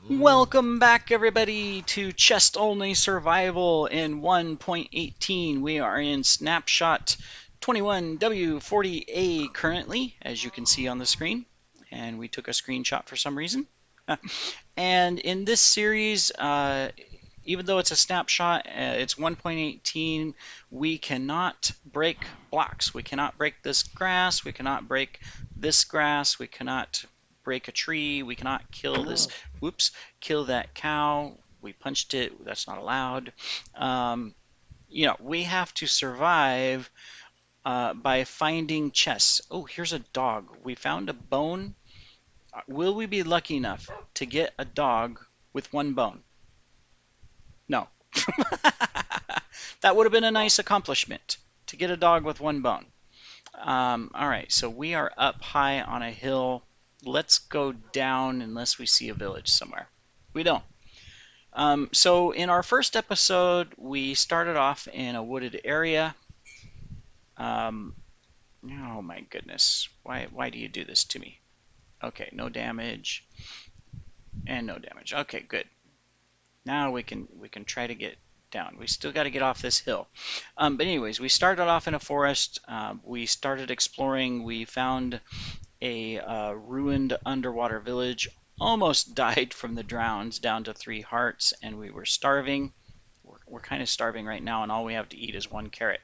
Welcome back, everybody, to Chest Only Survival in 1.18. We are in Snapshot 21W40A currently, as you can see on the screen, and we took a screenshot for some reason. And in this series, even though it's a snapshot, it's 1.18, we cannot break blocks. We cannot break this grass, we cannot break this grass, we cannot break a tree, we cannot kill this, whoops, kill that cow. We punched it, that's not allowed. We have to survive by finding chests. Oh, here's a dog. We found a bone. Will we be lucky enough to get a dog with one bone? No. That would have been a nice accomplishment to get a dog with one bone. All right, so we are up high on a hill. Let's go down unless we see a village somewhere. We don't. So in our first episode, we started off in a wooded area. Um, oh my goodness, why do you do this to me? Okay, no damage and no damage. Okay, good. Now we can try to get down. We still got to get off this hill. But anyways, we started off in a forest. We started exploring. We found a ruined underwater village. Almost died from the drowns, down to 3 hearts, and we were starving. We're kind of starving right now, and all we have to eat is 1 carrot.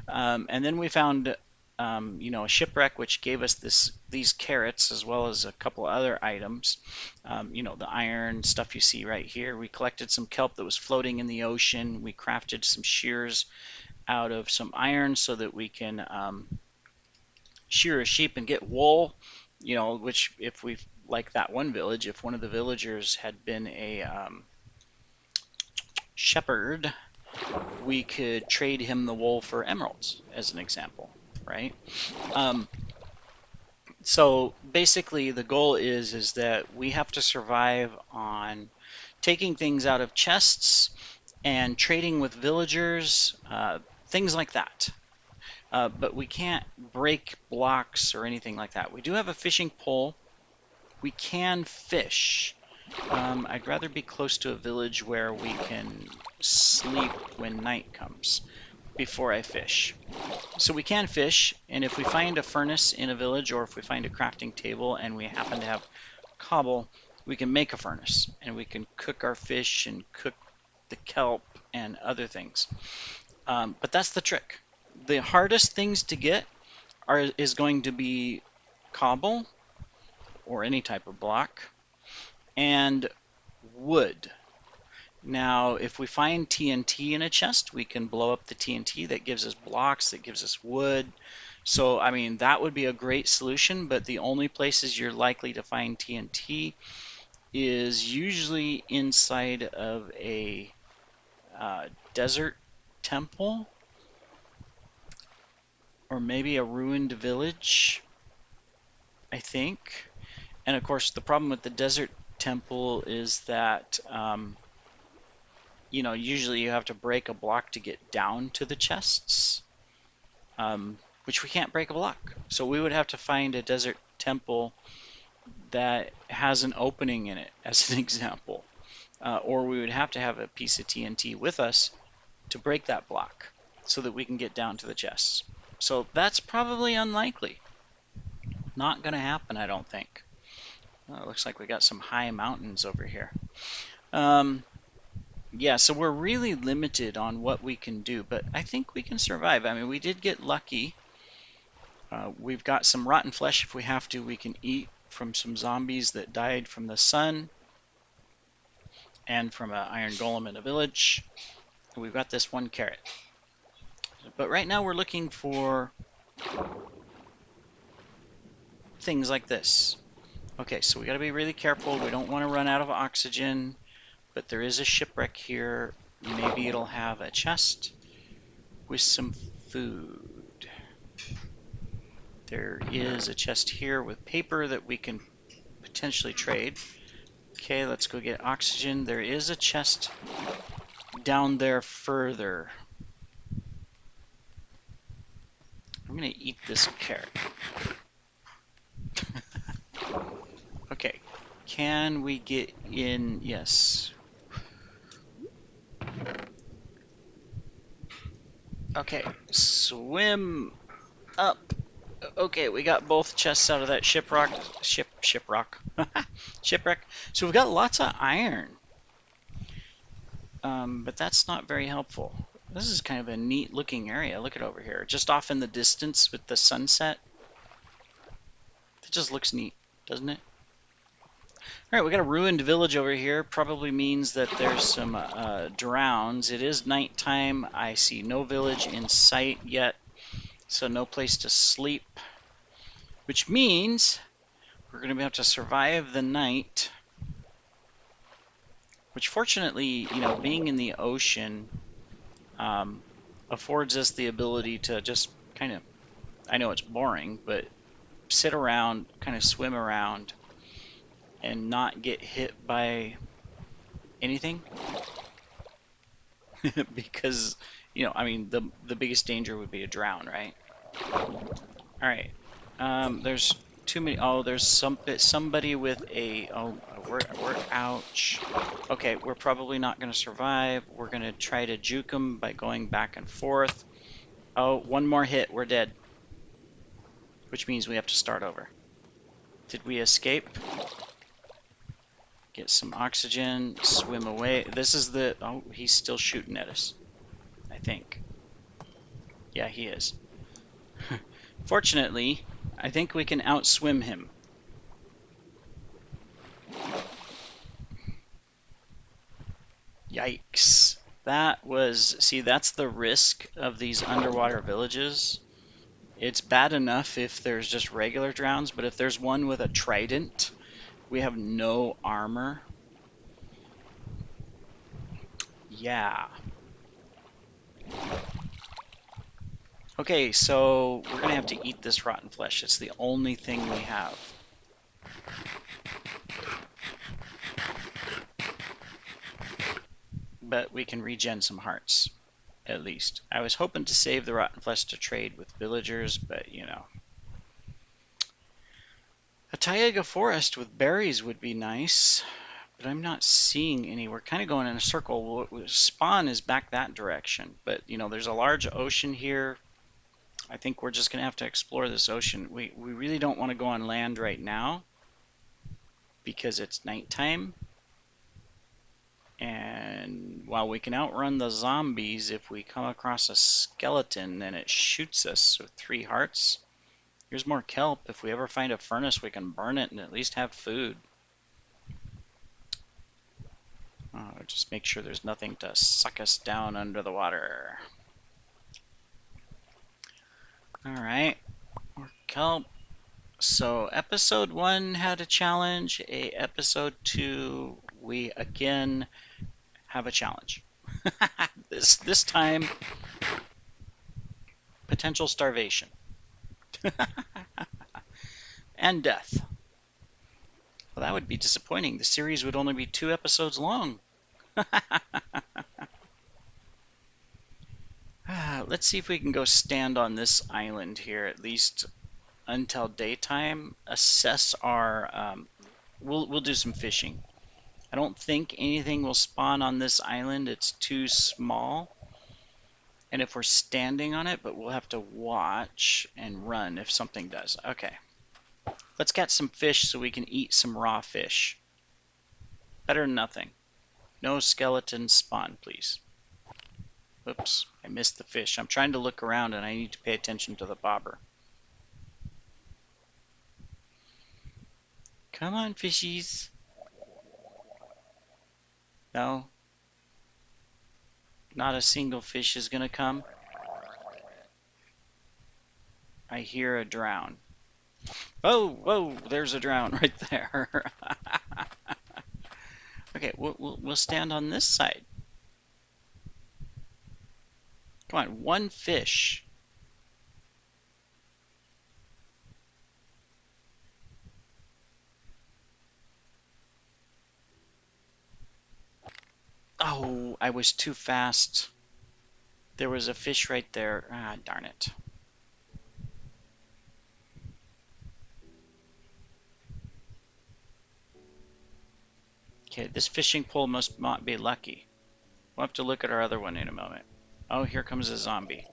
And then we found a shipwreck which gave us these carrots as well as a couple other items. The iron stuff you see right here. We collected some kelp that was floating in the ocean. We crafted some shears out of some iron so that we can shear a sheep and get wool. Which if we like that one village, if one of the villagers had been a shepherd, we could trade him the wool for emeralds, as an example, right? Um, so basically, the goal is that we have to survive on taking things out of chests and trading with villagers, things like that. But we can't break blocks or anything like that. We do have a fishing pole. We can fish. I'd rather be close to a village where we can sleep when night comes before I fish. So we can fish, and if we find a furnace in a village or if we find a crafting table and we happen to have cobble, we can make a furnace and we can cook our fish and cook the kelp and other things. But that's the trick. The hardest things to get is going to be cobble or any type of block and wood. Now, if we find TNT in a chest, we can blow up the TNT. That gives us blocks, that gives us wood. So, I mean, that would be a great solution, but the only places you're likely to find TNT is usually inside of a desert temple or maybe a ruined village, I think. And of course, the problem with the desert temple is that usually you have to break a block to get down to the chests, which we can't break a block. So we would have to find a desert temple that has an opening in it, as an example. Or we would have to have a piece of TNT with us to break that block so that we can get down to the chests. So that's probably unlikely. Not going to happen, I don't think. It looks like we got some high mountains over here. Yeah, so we're really limited on what we can do, but I think we can survive. I mean, we did get lucky. We've got some rotten flesh if we have to. We can eat from some zombies that died from the sun and from an iron golem in a village. We've got this 1 carrot. But right now we're looking for things like this. Okay, so we got to be really careful. We don't want to run out of oxygen, but there is a shipwreck here. Maybe it'll have a chest with some food. There is a chest here with paper that we can potentially trade. Okay, let's go get oxygen. There is a chest down there further. I'm going to eat this carrot. Okay, Can we get in? Yes. Okay, swim up. Okay, we got both chests out of that shipwreck. Shipwreck. So we've got lots of iron. But that's not very helpful. This is kind of a neat looking area. Look at over here. Just off in the distance with the sunset. It just looks neat, doesn't it? All right, we got a ruined village over here. Probably means that there's some drowns. It is nighttime. I see no village in sight yet, so no place to sleep, which means we're going to have to survive the night, which fortunately, you know, being in the ocean affords us the ability to just kind of, I know it's boring, but sit around, kind of swim around, and not get hit by anything. Because, you know, I mean, the biggest danger would be a drown, right? All right. There's too many. Oh, there's somebody with a. Oh, we're ouch. Okay, we're probably not going to survive. We're going to try to juke them by going back and forth. Oh, one more hit, we're dead. Which means we have to start over. Did we escape? Get some oxygen, swim away. This is the... Oh, he's still shooting at us, I think. Yeah, he is. Fortunately, I think we can outswim him. Yikes. That was... See, that's the risk of these underwater villages. It's bad enough if there's just regular drowns, but if there's one with a trident, we have no armor. Yeah. Okay, so we're gonna have to eat this rotten flesh. It's the only thing we have. But we can regen some hearts, at least. I was hoping to save the rotten flesh to trade with villagers, but you know. A taiga forest with berries would be nice, but I'm not seeing any. We're kind of going in a circle. Spawn is back that direction, but you know, there's a large ocean here. I think we're just gonna have to explore this ocean. We really don't want to go on land right now because it's nighttime. And while we can outrun the zombies, if we come across a skeleton and it shoots us with 3 hearts, here's more kelp. If we ever find a furnace, we can burn it and at least have food. Just make sure there's nothing to suck us down under the water. Alright, more kelp. So episode 1 had a challenge. Episode 2, we again have a challenge. This time, potential starvation. And death. Well, that would be disappointing. The series would only be 2 episodes long. Let's see if we can go stand on this island here, at least until daytime. Assess our... we'll do some fishing. I don't think anything will spawn on this island. It's too small. And if we're standing on it, but we'll have to watch and run if something does. Okay. Let's catch some fish so we can eat some raw fish. Better than nothing. No skeletons spawn, please. Oops, I missed the fish. I'm trying to look around and I need to pay attention to the bobber. Come on, fishies. No. Not a single fish is gonna come. I hear a drown. Oh, whoa, there's a drown right there. Okay, we'll stand on this side. Come on, one fish. Oh, I was too fast. There was a fish right there. Ah, darn it. Okay, this fishing pole must not be lucky. We'll have to look at our other one in a moment. Oh, here comes a zombie.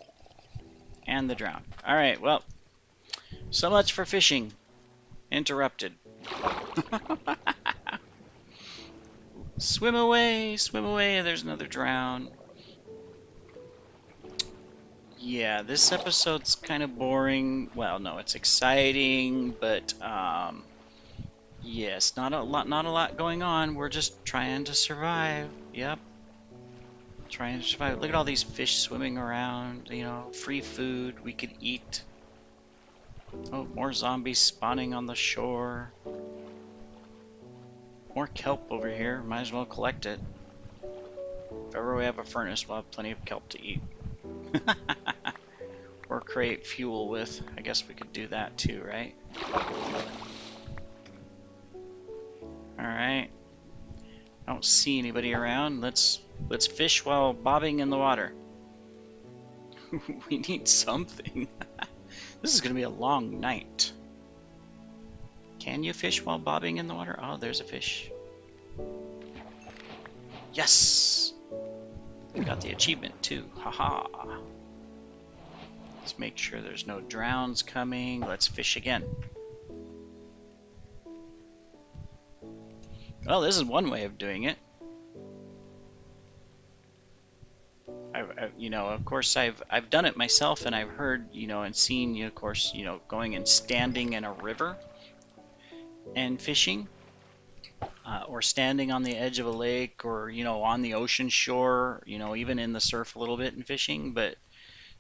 And the drown. Alright, well, so much for fishing. Interrupted. Swim away, there's another drown. Yeah, this episode's kind of boring. Well, no, it's exciting, but yes, not a lot going on. We're just trying to survive. Yep, trying to survive. Look at all these fish swimming around, free food we could eat. Oh, more zombies spawning on the shore. More kelp over here. Might as well collect it. If ever we have a furnace, we'll have plenty of kelp to eat. Or create fuel with. I guess we could do that too, right? Alright. I don't see anybody around. Let's fish while bobbing in the water. We need something. This is gonna be a long night. Can you fish while bobbing in the water? Oh, there's a fish. Yes! Got the achievement too. Haha. Let's make sure there's no drowns coming. Let's fish again. Well, this is one way of doing it. Of course, I've done it myself, and I've heard, and seen, of course, going and standing in a river and fishing, or standing on the edge of a lake, or on the ocean shore, even in the surf a little bit and fishing, but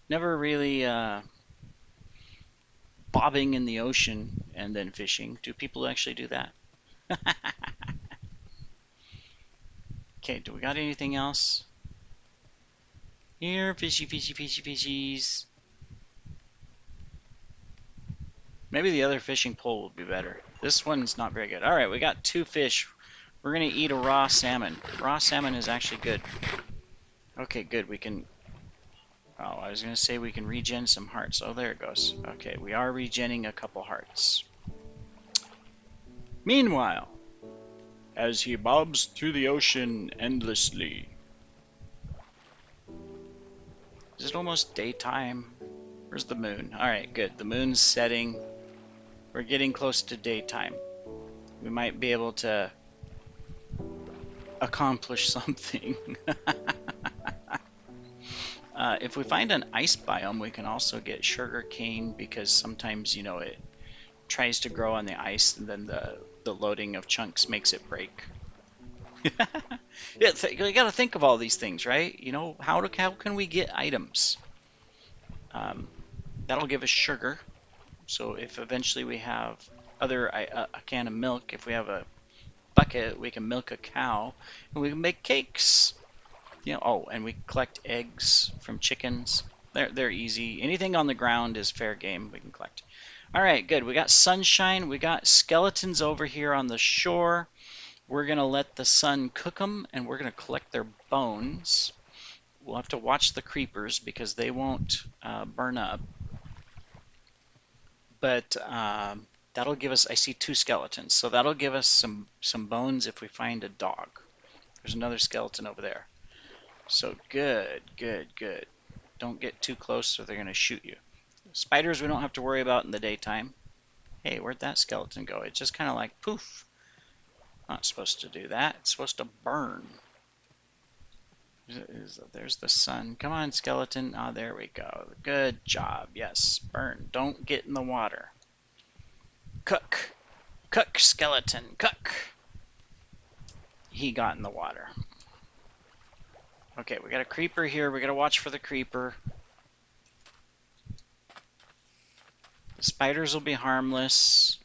never really bobbing in the ocean and then fishing. Do people actually do that? Okay, do we got anything else? Here, fishy, fishy, fishy, fishies. Maybe the other fishing pole will be better. This one's not very good. Alright, we got 2 fish. We're gonna eat a raw salmon. Raw salmon is actually good. Okay, good. We can... Oh, I was gonna say we can regen some hearts. Oh, there it goes. Okay, we are regenning a couple hearts. Meanwhile, as he bobs through the ocean endlessly. Is it almost daytime? Where's the moon? Alright, good. The moon's setting. We're getting close to daytime. We might be able to accomplish something. If we find an ice biome, we can also get sugar cane, because sometimes, it tries to grow on the ice, and then the loading of chunks makes it break. Yeah, you got to think of all these things, right? How can we get items? That'll give us sugar. So if eventually we have a can of milk, if we have a bucket, we can milk a cow, and we can make cakes. Oh, and we collect eggs from chickens. They're easy. Anything on the ground is fair game we can collect. All right, good. We got sunshine. We got skeletons over here on the shore. We're going to let the sun cook them, and we're going to collect their bones. We'll have to watch the creepers because they won't burn up. But that'll give us... I see 2 skeletons, so that'll give us some bones if we find a dog. There's another skeleton over there. So good, good, good. Don't get too close or they're going to shoot you. Spiders we don't have to worry about in the daytime. Hey, where'd that skeleton go? It's just kind of like poof. Not supposed to do that. It's supposed to burn. There's the sun. Come on, skeleton. Ah, there we go. Good job. Yes, burn. Don't get in the water. Cook. Cook, skeleton. Cook. He got in the water. Okay, we got a creeper here. We got to watch for the creeper. The spiders will be harmless.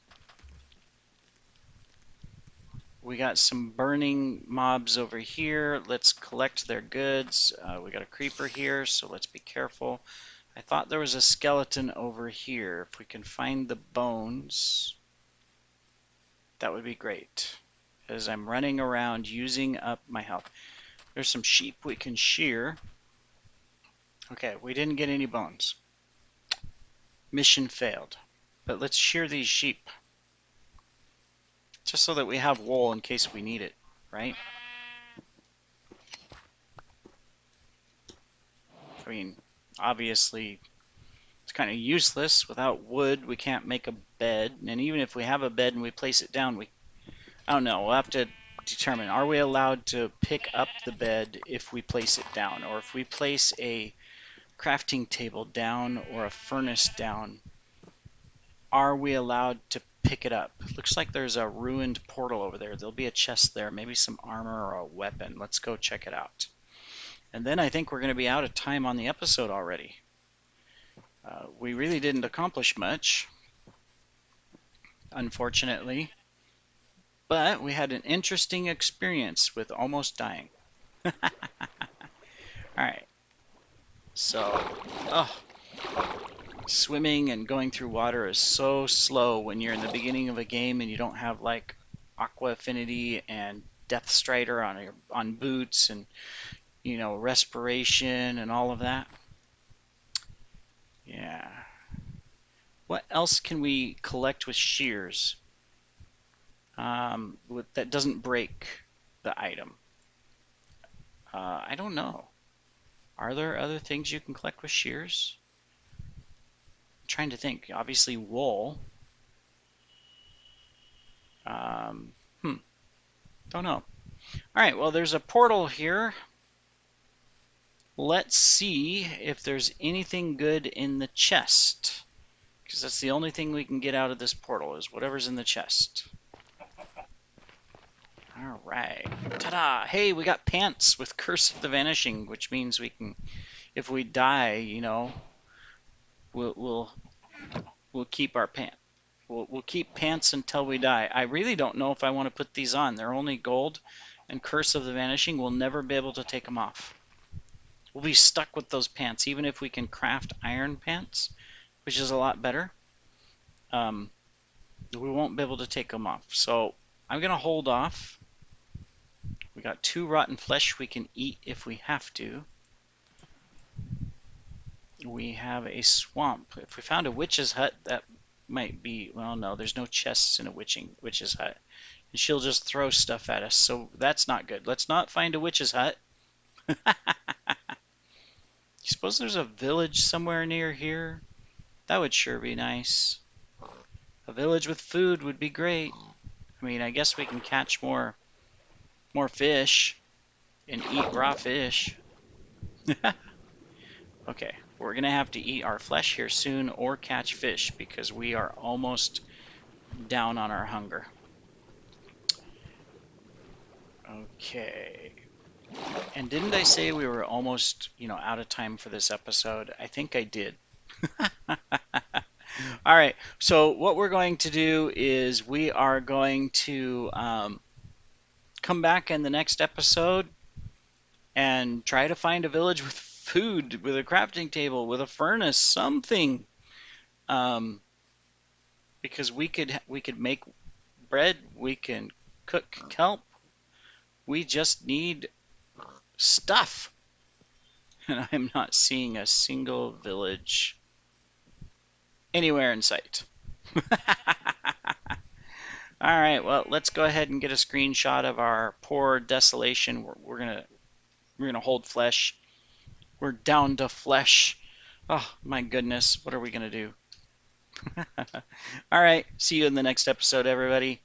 We got some burning mobs over here. Let's collect their goods. We got a creeper here, so let's be careful. I thought there was a skeleton over here. If we can find the bones, that would be great. As I'm running around using up my health. There's some sheep we can shear. Okay, we didn't get any bones. Mission failed. But let's shear these sheep. Just so that we have wool in case we need it. right? I mean, obviously, it's kind of useless. Without wood, we can't make a bed. And even if we have a bed and we place it down, I don't know, we'll have to determine, are we allowed to pick up the bed if we place it down? Or if we place a crafting table down or a furnace down, are we allowed to pick it up? Looks like there's a ruined portal over there. There'll be a chest there, maybe some armor or a weapon. Let's go check it out. And then I think we're going to be out of time on the episode already. We really didn't accomplish much, unfortunately, but we had an interesting experience with almost dying. All right, so, oh, swimming and going through water is so slow when you're in the beginning of a game and you don't have like Aqua Affinity and Death Strider on boots and respiration and all of that. Yeah. What else can we collect with shears that doesn't break the item? I don't know. Are there other things you can collect with shears? I'm trying to think. Obviously, wool. Um, don't know. All right, well, there's a portal here. Let's see if there's anything good in the chest, because that's the only thing we can get out of this portal is whatever's in the chest. All right. Ta-da! Hey, we got pants with Curse of the Vanishing, which means we can, if we die, we'll keep our pants. We'll keep pants until we die. I really don't know if I want to put these on. They're only gold, and Curse of the Vanishing, we'll never be able to take them off. We'll be stuck with those pants, even if we can craft iron pants, which is a lot better. We won't be able to take them off. So I'm going to hold off. We got 2 rotten flesh we can eat if we have to. We have a swamp. If we found a witch's hut, that might be, well, no, there's no chests in a witch's hut. And she'll just throw stuff at us, so that's not good. Let's not find a witch's hut. You suppose there's a village somewhere near here? That would sure be nice. A village with food would be great. I mean, I guess we can catch more fish and eat raw fish. Okay, we're gonna have to eat our flesh here soon or catch fish because we are almost down on our hunger. Okay. And didn't I say we were almost, out of time for this episode? I think I did. All right. So what we're going to do is we are going to come back in the next episode and try to find a village with food, with a crafting table, with a furnace, something. Because we could make bread, we can cook kelp. We just need stuff. And I'm not seeing a single village anywhere in sight. All right, well, let's go ahead and get a screenshot of our poor desolation. We're gonna hold flesh. We're down to flesh. Oh my goodness, what are we gonna do? All right, see you in the next episode, everybody.